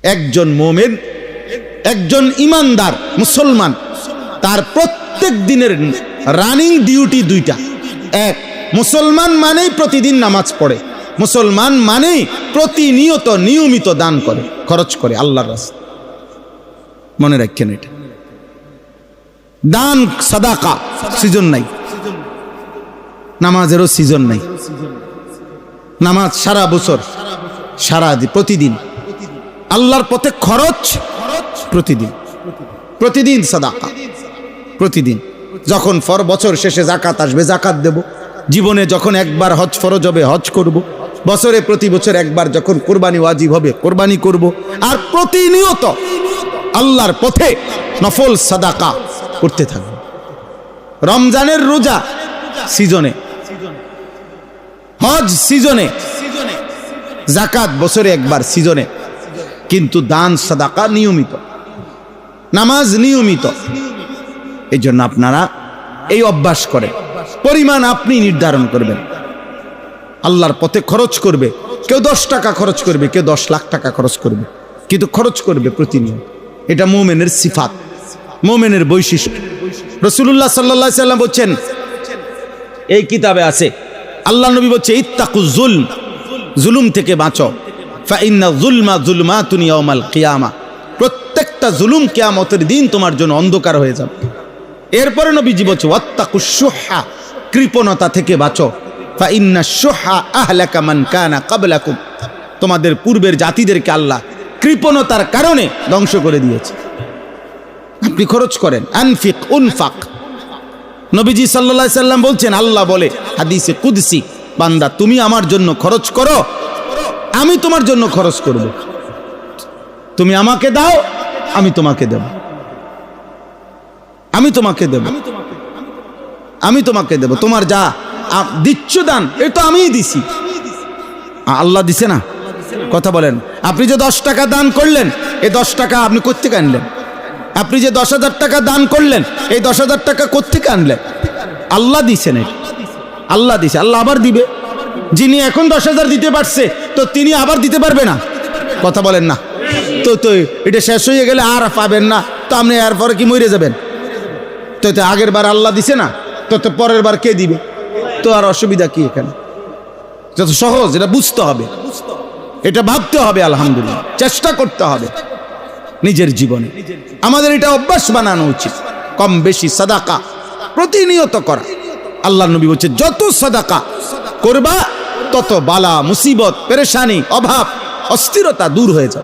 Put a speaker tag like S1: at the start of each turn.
S1: একজন মুমিন, একজন ইমানদার মুসলমান, তার প্রত্যেক দিনের রানিং ডিউটি দুইটা। এক, মুসলমান মানেই প্রতিদিন নামাজ পড়ে, মুসলমান মানেই প্রতিনিয়ত নিয়মিত দান করে, খরচ করে আল্লাহর রাস্তায়। মনে রাখেন এটা। দান সাদাকা সিজন নাই, নামাজেরও সিজন নাই। নামাজ সারা বছর, সারা প্রতিদিন আল্লাহর পথে খরচ, প্রতিদিন প্রতিদিন সাদাকা, প্রতিদিন। যখন বছর শেষে জাকাত আসবে জাকাত দেব, জীবনে যখন একবার হজ ফরজ হবে হজ করব, বছরে প্রতি বছর একবার যখন কোরবানি ওয়াজিব হবে কোরবানি করব, আর প্রতিনিয়ত আল্লাহর পথে নফল সাদাকা করতে থাকবে। রমজানের রোজা সিজনে, হজ সিজনে, জাকাত বছরে একবার সিজনে, কিন্তু দান সাদাকা নিয়মিত, নামাজ নিয়মিত। এই জন্য আপনারা এই অভ্যাস করেন। পরিমাণ আপনি নির্ধারণ করবেন, আল্লাহর পথে খরচ করবে। কেউ 10 টাকা খরচ করবে, কেউ 10 লাখ টাকা খরচ করবে, কিন্তু খরচ করবে প্রতিনিয়ত। এটা মুমিনের সিফাত, মুমিনের বৈশিষ্ট্য। রাসূলুল্লাহ সাল্লাল্লাহু আলাইহি সাল্লাম বলেন, এই কিতাবে আছে, আল্লাহ নবী বলেন, ইত্তাকুজ যুলম, জুলুম থেকে বাঁচো। ফা ইন্না যুলমা যুলমাতুন ইয়াউমাল কিয়ামা, প্রত্যেকটা জুলুম কিয়ামতের দিন তোমার জন্য অন্ধকার হয়ে যাবে। এরপরে নবীজি বলেন, ওয়াত্তাকুশ শুহা, কৃপণতা থেকে বাঁচো। ফা ইন্না শুহা আহলাকা মান কানা ক্বাবলাকুম, তোমাদের পূর্বের জাতিদেরকে আল্লাহ কৃপণতার কারণে ধ্বংস করে দিয়েছে। আপনি খরচ করেন, আনফিক উনফাক। নবীজি সাল্লাল্লাহু আলাইহি সাল্লাম বলছেন, আল্লাহ বলে হাদিসে কুদসি, বান্দা তুমি আমার জন্য খরচ করো, আমি তোমার জন্য খরচ করব। তুমি আমাকে দাও, আমি তোমাকে দেব, আমি তোমাকে দেব, আমি তোমাকে দেব। তোমার যা দিচ্ছ দান, এ তো আমিই দিছি, আল্লাহ দিছে না? কথা বলেন। আপনি যে 10 টাকা দান করলেন, এই 10 টাকা আপনি কোত্থেকে আনলেন? আপনি যে 10,000 টাকা দান করলেন, এই 10,000 টাকা কোত্থেকে আনলেন? আল্লাহ দিছেন, আল্লাহ দিছে, আল্লাহ আবার দিবে। যিনি এখন 10,000 দিতে পারছে, তো তিনি আবার দিতে পারবে না? কথা বলেন না? তো এটা শেষ হয়ে গেলে আর পাবেন না, তো আপনি এরপরে কি মরে যাবেন? তো আগের বার আল্লাহ দিছে না, তো পরের বার কে দিবে? তো আর অসুবিধা কি এখানে? যত সহজ, এটা বুঝতে হবে, এটা ভাবতে হবে, আলহামদুলিল্লাহ চেষ্টা করতে হবে নিজের জীবনে। আমাদের এটা অভ্যাস বানানো উচিত, কম বেশি সাদাকা প্রতিনিয়ত করা। আল্লাহ নবী বলছে, যত সাদাকা করবা তত বালা মুসিবত পেরেশানি অভাব অস্থিরতা দূর হয়ে যাবে।